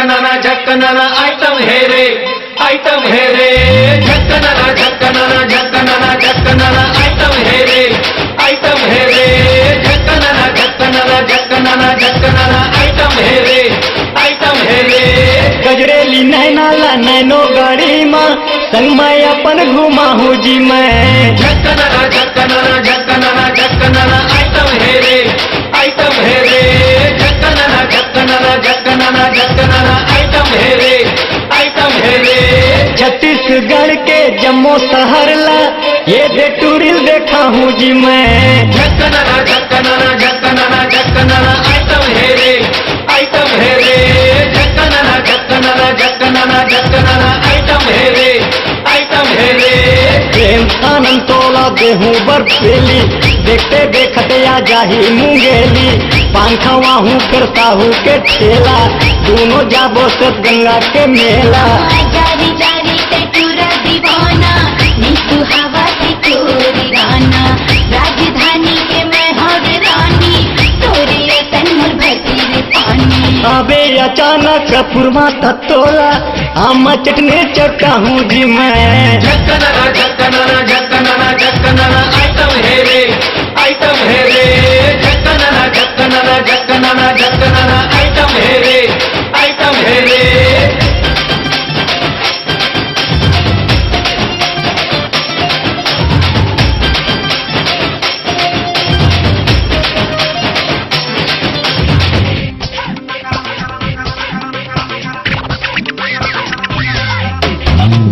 झक्कनाना झक्कनाना item है रे झक्कनाना झक्कनाना झक्कनाना झक्कनाना item है रे झक्कनाना झक्कनाना झक्कनाना झक्कनाना आइटम है रे गजरेली नैनाला नैनो गाड़ी माँ संग मैं अपन घुमा हूँ जी मैं झक्कनाना झक्कनाना झक्कनाना झक्कनाना आइटम है रे झक्कनाना झक्कनाना झक्कनाना झक्कनाना आइटम है रे छत्तीसगढ़ के जम्मू शहर ला ये दे टूरिल देखा हूँ जी मैं झक्कनाना झक्कनाना झक्कनाना झक्कनाना आइटम है रे झक्कनाना झक्कनाना झक्कनाना झक्कनाना आइटम है रे प्रेम आनंद तोला देहूँ बर्फीली देखते देखते आ जाही मुंगेली पान खवा हूँ फिर साहू के ठेला दोनों जाबो से गंगा के मेला जारी जारी टटूरा दीवाना नीतू हवा से तोरी गाना राजधानी के मैं हवे रानी तोरे तन मोर भरती रे पानी अबे अचानक पुरमा तत्तोला आम चटने चटा हूँ जी मैं झक्कनाना झक्कनाना झक्कनाना झक्कनाना आइटम है रे झक्कनाना झक्कनाना झक्कनाना झक्कनाना आइटम है रे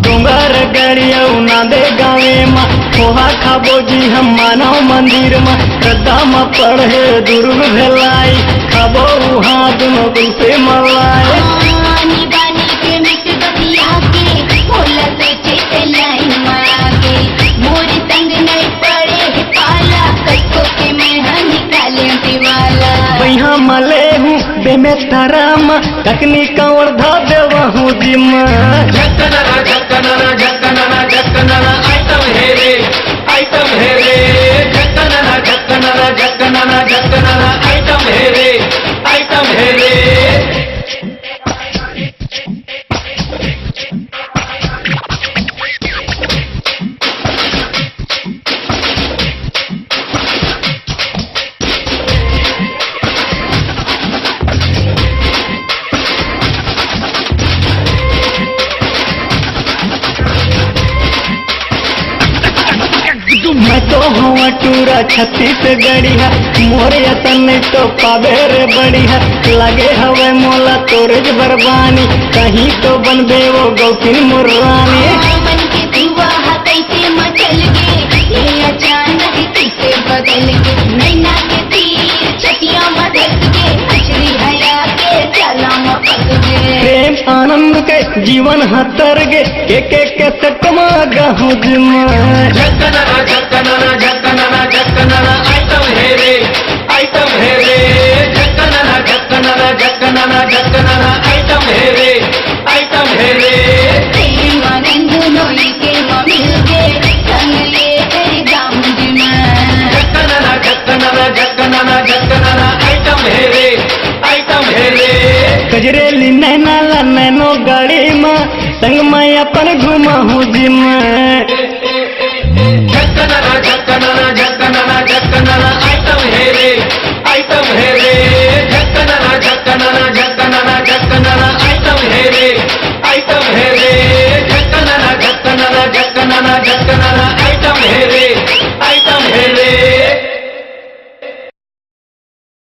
डोंगर गड़िया दे गावे माँ पोहा खाबो जी हम मानव मंदिर में श्रद्धा में पढ़े दुर्ग भेलाई खाबो वहाँ दोनों दिन से मलाई आनी बानी के मिक्स बतिया के बोला सोचे ते लाइन मारा के मोर संग नहीं पड़े है पाला कसको के मैं निकाले दीवाला वहाँ मले हूँ बेमेतरा में तकनी कंवर धा देवा हूँ जी मैं झक्कनाना झक्कनाना झक्कनाना झक्कनाना आइटम है रे झक्कनाना झक्कनाना झक्कनाना झक्कनाना आइटम है रे मैं तो हूँ टूरा छत्तीसगढ़िया मोरे अतन तो पावे रे बढ़िया लगे हवे मोला तोरेज बरबानी कहीं तो बनबे वो गौकिन मुर्रानी मन के दुआ कैसे मचल गे ये अचानक कैसे बदल गे नैना के तीर छटिया मदद गे मछली हया के चला मपक गे प्रेम आनंद के जीवन हतर गे के सटमा गहूँ जिमा झक्कनाना झक्कनाना झक्कनाना झक्कनाना आइटम है रे झक्कनाना झक्कनाना झक्कनाना झक्कनाना आइटम है रे प्रेम आनंद नोई के मिल गे संग ले तेरे गाँव जिमा झक्कनाना झक्कनाना झक्कनाना झक्कनाना आइटम है रे गजरेली नैनाला नैनो गाड़ी माँ संग मैं अपन घुमा हूँ जी मैं